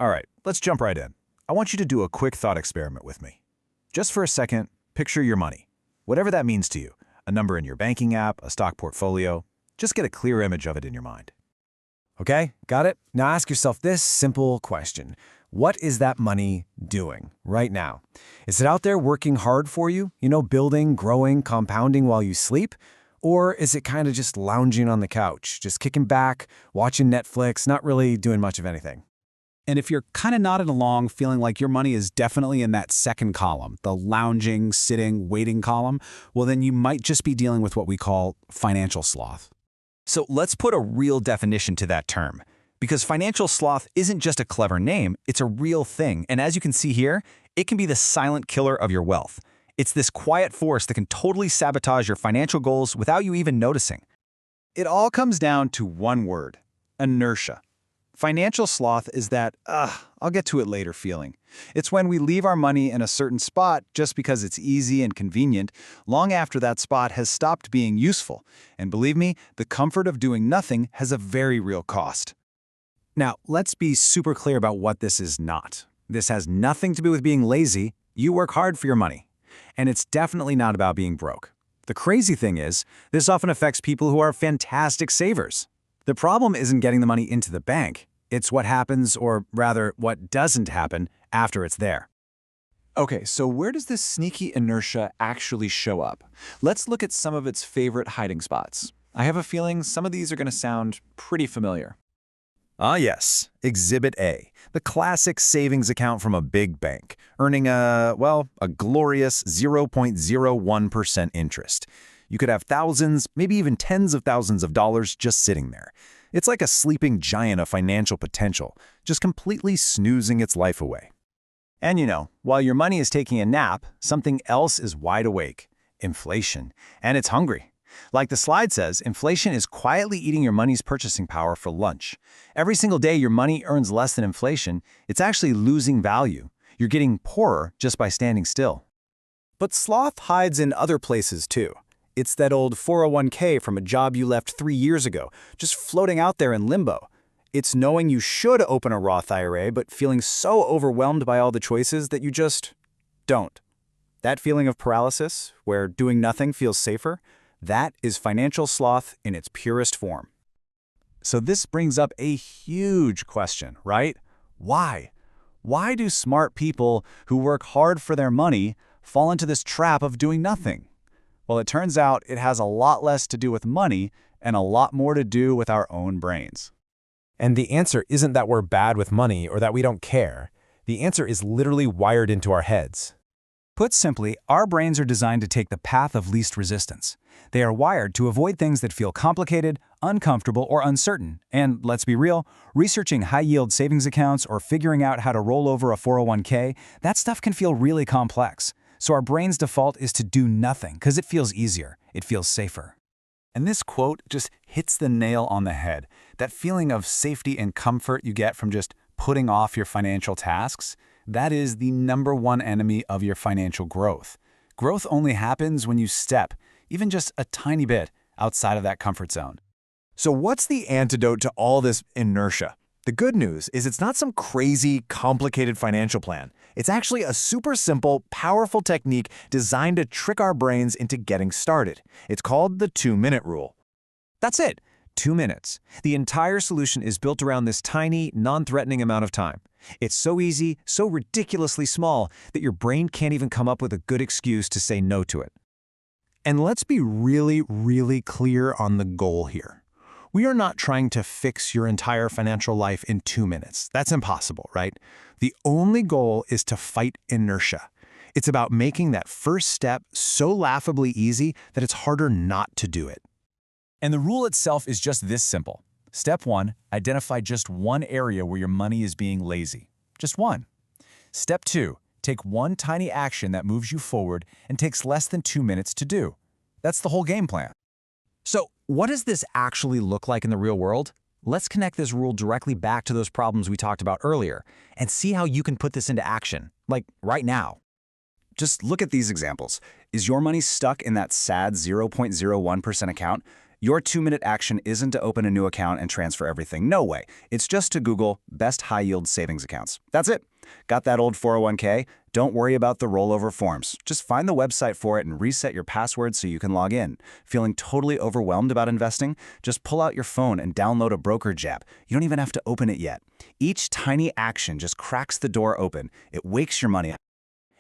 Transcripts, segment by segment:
All right, let's jump right in. I want you to do a quick thought experiment with me. Just for a second, picture your money. Whatever that means to you, a number in your banking app, a stock portfolio, just get a clear image of it in your mind. Okay, got it? Now ask yourself this simple question. What is that money doing right now? Is it out there working hard for you? Building, growing, compounding while you sleep? Or is it kind of just lounging on the couch, just kicking back, watching Netflix, not really doing much of anything? And if you're kind of nodding along, feeling like your money is definitely in that second column, the lounging, sitting, waiting column, well, then you might just be dealing with what we call financial sloth. So let's put a real definition to that term. Because financial sloth isn't just a clever name, it's a real thing. And as you can see here, it can be the silent killer of your wealth. It's this quiet force that can totally sabotage your financial goals without you even noticing. It all comes down to one word: inertia. Financial sloth is that, I'll get to it later feeling. It's when we leave our money in a certain spot just because it's easy and convenient, long after that spot has stopped being useful. And believe me, the comfort of doing nothing has a very real cost. Now, let's be super clear about what this is not. This has nothing to do with being lazy. You work hard for your money. And it's definitely not about being broke. The crazy thing is, this often affects people who are fantastic savers. The problem isn't getting the money into the bank. It's what happens, or rather, what doesn't happen, after it's there. Okay, so where does this sneaky inertia actually show up? Let's look at some of its favorite hiding spots. I have a feeling some of these are going to sound pretty familiar. Ah yes, Exhibit A, the classic savings account from a big bank, earning a glorious 0.01% interest. You could have thousands, maybe even tens of thousands of dollars just sitting there. It's like a sleeping giant of financial potential, just completely snoozing its life away. And while your money is taking a nap, something else is wide awake: inflation. And it's hungry. Like the slide says, inflation is quietly eating your money's purchasing power for lunch. Every single day your money earns less than inflation, it's actually losing value. You're getting poorer just by standing still. But sloth hides in other places too. It's that old 401k from a job you left 3 years ago, just floating out there in limbo. It's knowing you should open a Roth IRA, but feeling so overwhelmed by all the choices that you just don't. That feeling of paralysis, where doing nothing feels safer, that is financial sloth in its purest form. So this brings up a huge question, right? Why? Why do smart people who work hard for their money fall into this trap of doing nothing? Well, it turns out it has a lot less to do with money and a lot more to do with our own brains. And the answer isn't that we're bad with money or that we don't care. The answer is literally wired into our heads. Put simply, our brains are designed to take the path of least resistance. They are wired to avoid things that feel complicated, uncomfortable, or uncertain. And let's be real, researching high-yield savings accounts or figuring out how to roll over a 401k, that stuff can feel really complex. So our brain's default is to do nothing because it feels easier, it feels safer. And this quote just hits the nail on the head. That feeling of safety and comfort you get from just putting off your financial tasks, that is the #1 enemy of your financial growth. Growth only happens when you step, even just a tiny bit, outside of that comfort zone. So what's the antidote to all this inertia? The good news is it's not some crazy, complicated financial plan. It's actually a super simple, powerful technique designed to trick our brains into getting started. It's called the 2-minute rule. That's it, 2 minutes. The entire solution is built around this tiny, non-threatening amount of time. It's so easy, so ridiculously small, that your brain can't even come up with a good excuse to say no to it. And let's be really, really clear on the goal here. We are not trying to fix your entire financial life in 2 minutes. That's impossible, right? The only goal is to fight inertia. It's about making that first step so laughably easy that it's harder not to do it. And the rule itself is just this simple. Step 1, identify just one area where your money is being lazy. Just one. Step 2, take one tiny action that moves you forward and takes less than 2 minutes to do. That's the whole game plan. So, what does this actually look like in the real world? Let's connect this rule directly back to those problems we talked about earlier and see how you can put this into action, like right now. Just look at these examples. Is your money stuck in that sad 0.01% account? Your 2-minute action isn't to open a new account and transfer everything. No way. It's just to Google best high-yield savings accounts. That's it. Got that old 401k? Don't worry about the rollover forms. Just find the website for it and reset your password so you can log in. Feeling totally overwhelmed about investing? Just pull out your phone and download a brokerage app. You don't even have to open it yet. Each tiny action just cracks the door open. It wakes your money up.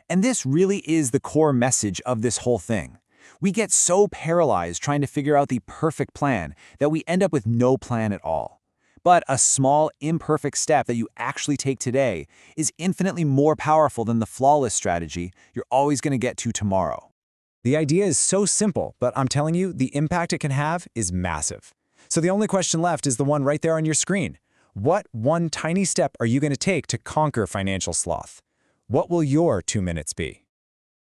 And this really is the core message of this whole thing. We get so paralyzed trying to figure out the perfect plan that we end up with no plan at all. But a small, imperfect step that you actually take today is infinitely more powerful than the flawless strategy you're always going to get to tomorrow. The idea is so simple, but I'm telling you, the impact it can have is massive. So the only question left is the one right there on your screen. What one tiny step are you going to take to conquer financial sloth? What will your 2 minutes be?